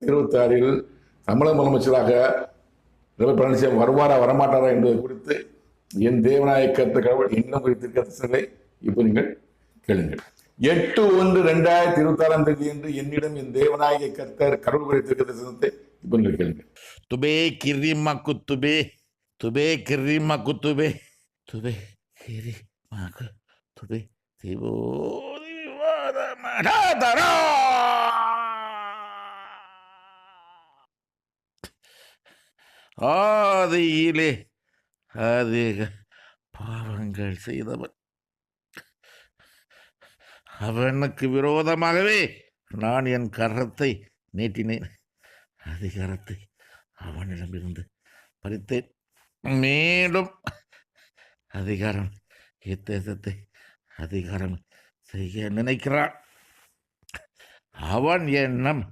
26 தமிழக முதலமைச்சராக எடப்பாடி பழனிசாமி வருவாரா வரமாட்டாரா என்பது குறித்து என் தேவநாயக கர்த்தர் கடவுள் என்னிடம் குறித்திருக்கிற இப்போ நீங்கள் கேளுங்கள். 8/1/2026 என்று என்னிடம் என் தேவநாயக கர்த்தர் கடவுள் குறித்திருக்கிற தரிசனத்தை இப்போ நீங்கள் கேளுங்கள். துபே கிரிமா குத்துபே துபே கிரிமா குத்துபே துபே கிரிமா குத்துபே திவோ ஆதியிலே அதிக பாவங்கள் செய்தவன் அவனுக்கு விரோதமாகவே நான் என் கரத்தை நீட்டினேன். அதிகாரத்தை அவனிடமிருந்து பறித்தேன். மீண்டும் அதிகாரம் இத்தேசத்தை அதிகாரம் செய்ய நினைக்கிறான். அவன் எண்ணம்